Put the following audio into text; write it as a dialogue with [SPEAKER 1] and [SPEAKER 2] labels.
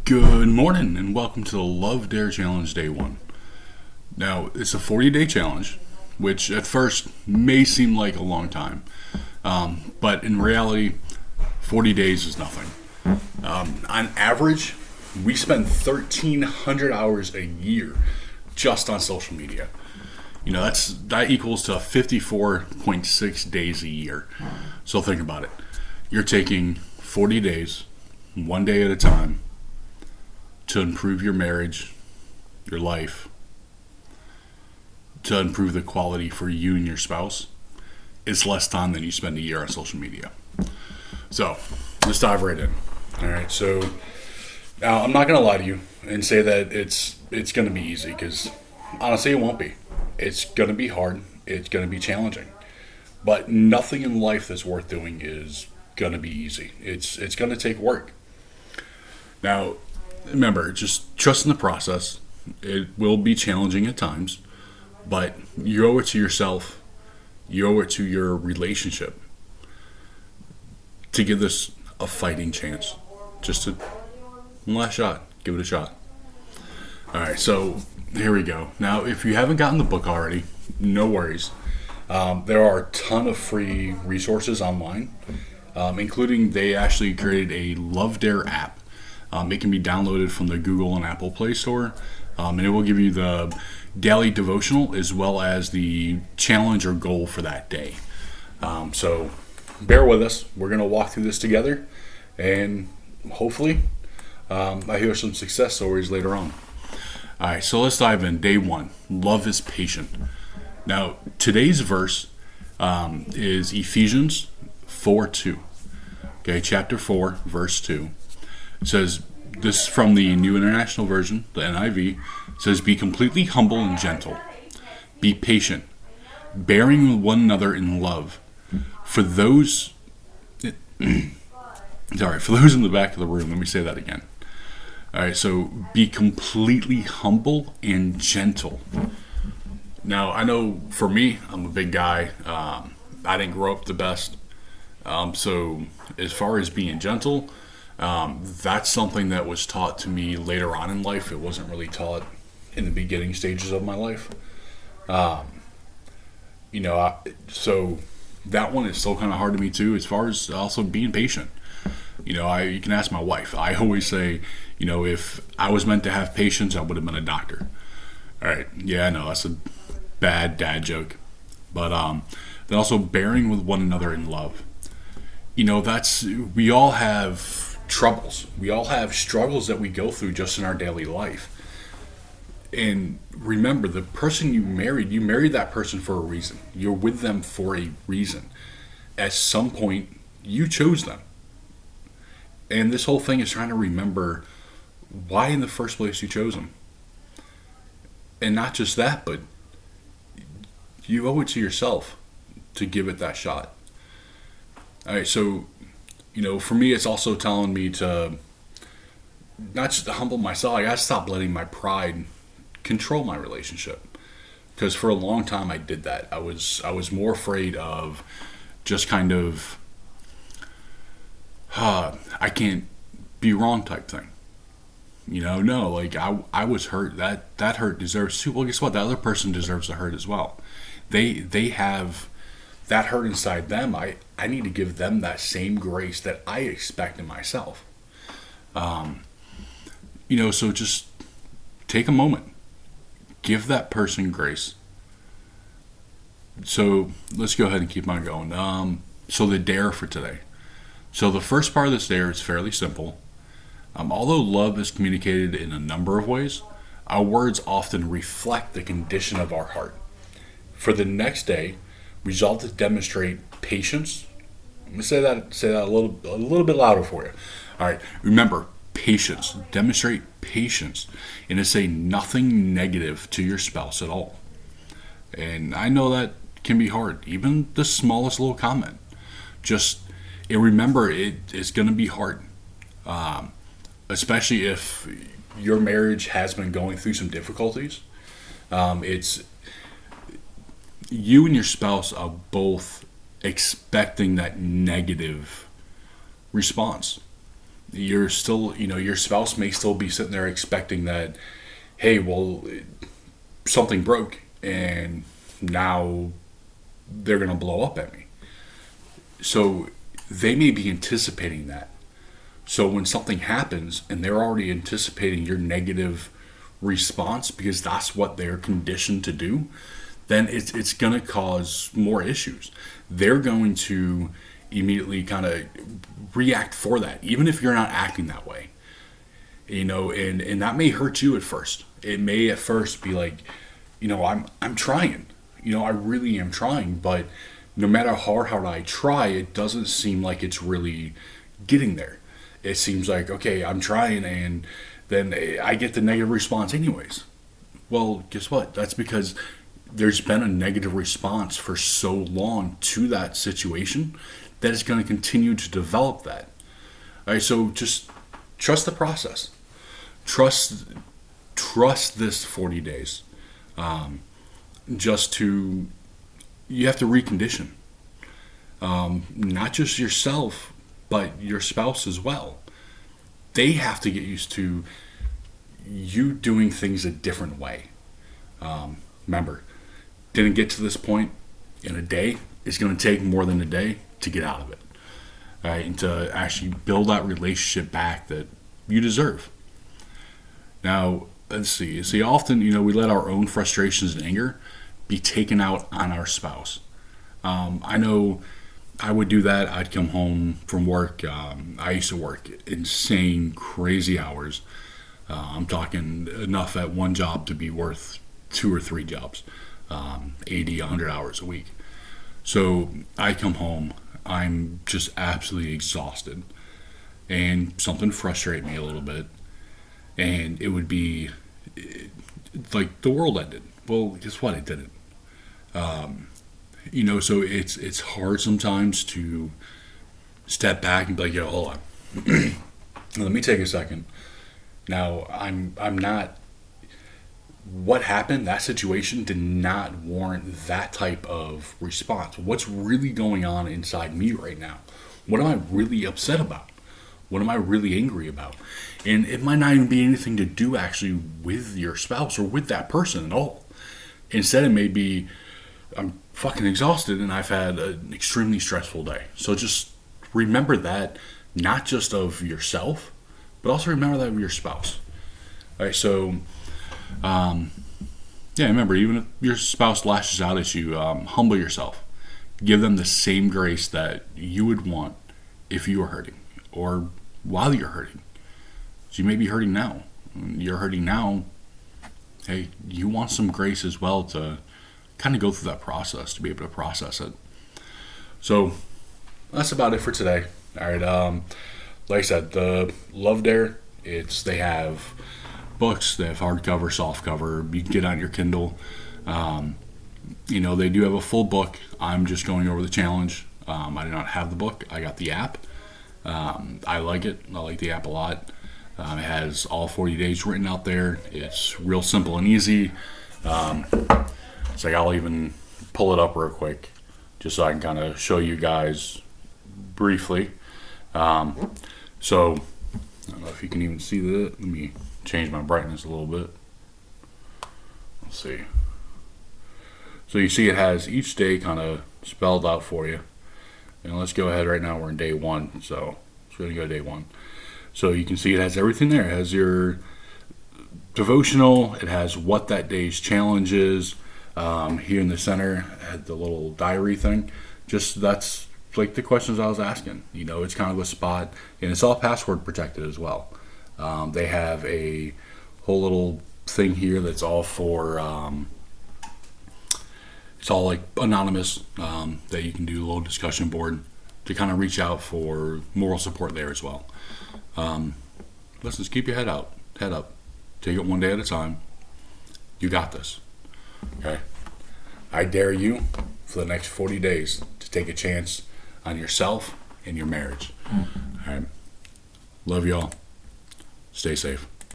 [SPEAKER 1] Good morning and welcome to the Lovedare Challenge Day 1. Now, it's a 40-day challenge, which at first may seem like a long time, but in reality, 40 days is nothing. On average, we spend 1,300 hours a year just on social media. You know, that equals to 54.6 days a year. So think about it. You're taking 40 days, one day at a time, to improve your marriage, your life, to improve the quality for you and your spouse. It's less time than you spend a year on social media. So let's dive right in. All right. So now I'm not going to lie to you and say that it's going to be easy, because honestly, it won't be. It's going to be hard. It's going to be challenging. But nothing in life that's worth doing is going to be easy. It's going to take work. Now, remember, just trust in the process. It will be challenging at times, but you owe it to yourself, you owe it to your relationship to give this a fighting chance. Just one last shot. Give it a shot. All right, so here we go. Now, if you haven't gotten the book already, no worries. There are a ton of free resources online, including they actually created a Lovedare app. It can be downloaded from the Google and Apple Play Store, and it will give you the daily devotional as well as the challenge or goal for that day. So bear with us. We're going to walk through this together, and hopefully I hear some success stories later on. All right, so let's dive in. Day 1, love is patient. Now, today's verse is Ephesians 4:2. Okay, chapter 4, verse 2. It says, this from the New International Version, the NIV, says, be completely humble and gentle. Be patient, bearing with one another in love. For those in the back of the room, let me say that again. All right, so be completely humble and gentle. Now, I know for me, I'm a big guy. I didn't grow up the best. So as far as being gentle, that's something that was taught to me later on in life. It wasn't really taught in the beginning stages of my life. So that one is still kind of hard to me too, as far as also being patient. You can ask my wife. I always say, if I was meant to have patience, I would have been a doctor. All right. Yeah, I know that's a bad dad joke. But then also bearing with one another in love. We all have troubles. We all have struggles that we go through just in our daily life. And remember, the person you married that person for a reason. You're with them for a reason. At some point, you chose them. And this whole thing is trying to remember why in the first place you chose them. And not just that, but you owe it to yourself to give it that shot. All right, so for me, it's also telling me to not just to humble myself. I gotta stop letting my pride control my relationship, because for a long time I did that. I was more afraid of just kind of I can't be wrong type thing. I was hurt. That hurt deserves too. Well, guess what? That other person deserves the hurt as well. They have that hurt inside them. I need to give them that same grace that I expect in myself. So just take a moment. Give that person grace. So let's go ahead and keep on going. So the dare for today. So the first part of this dare is fairly simple. Although love is communicated in a number of ways, our words often reflect the condition of our heart. For the next day, resolve to demonstrate patience. Let me say that a little bit louder for you. All right, remember, patience. Demonstrate patience, and to say nothing negative to your spouse at all. And I know that can be hard, even the smallest little comment. And remember, it's going to be hard, especially if your marriage has been going through some difficulties. It's you and your spouse are both expecting that negative response. you're still, your spouse may still be sitting there expecting that, hey, well, something broke and now they're going to blow up at me. So they may be anticipating that. So when something happens and they're already anticipating your negative response because that's what they're conditioned to do, then it's going to cause more issues. They're going to immediately kind of react for that, even if you're not acting that way. And that may hurt you at first. It may at first be like, I'm trying. I really am trying, but no matter how hard I try, it doesn't seem like it's really getting there. It seems like, okay, I'm trying, and then I get the negative response anyways. Well, guess what? That's because there's been a negative response for so long to that situation that it's going to continue to develop that. All right, so just trust the process. Trust this 40 days. You have to recondition. Not just yourself, but your spouse as well. They have to get used to you doing things a different way. Remember, didn't get to this point in a day. It's going to take more than a day to get out of it. All right, and to actually build that relationship back that you deserve. Now, let's see. See, often, we let our own frustrations and anger be taken out on our spouse. I know I would do that. I'd come home from work. I used to work insane, crazy hours. I'm talking enough at one job to be worth 2 or 3 jobs, 80, 100 hours a week. So I come home. I'm just absolutely exhausted. And something frustrated me a little bit. And it would be like the world ended. Well, guess what? It didn't. So it's hard sometimes to step back and be like, hold on. Let me take a second. Now, I'm not... What happened, that situation did not warrant that type of response. What's really going on inside me right now? What am I really upset about? What am I really angry about? And it might not even be anything to do actually with your spouse or with that person at all. Instead, it may be, I'm fucking exhausted and I've had an extremely stressful day. So just remember that, not just of yourself, but also remember that of your spouse. All right, so, remember, even if your spouse lashes out at you, humble yourself. Give them the same grace that you would want if you were hurting or while you're hurting. So you may be hurting now. You're hurting now. Hey, you want some grace as well to kind of go through that process, to be able to process it. So that's about it for today. All right. Like I said, the Lovedare, they have books, they have hardcover, softcover. You can get on your Kindle. They do have a full book. I'm just going over the challenge. I do not have the book. I got the app. I like it. I like the app a lot. It has all 40 days written out there. It's real simple and easy. It's like I'll even pull it up real quick just so I can kind of show you guys briefly. So I don't know if you can even see that. Let me change my brightness a little bit. Let's see. So you see it has each day kind of spelled out for you. And let's go ahead right now. We're in day 1. So we're going to go to day 1. So you can see it has everything there. It has your devotional. It has what that day's challenge is. Here in the center, it had the little diary thing. That's like the questions I was asking. It's kind of a spot. And it's all password protected as well. They have a whole little thing here that's all for... it's all like anonymous, that you can do a little discussion board to kind of reach out for moral support there as well. Let's just keep your head up. Take it one day at a time. You got this. Okay? I dare you for the next 40 days to take a chance on yourself and your marriage. All right? Love y'all. Stay safe.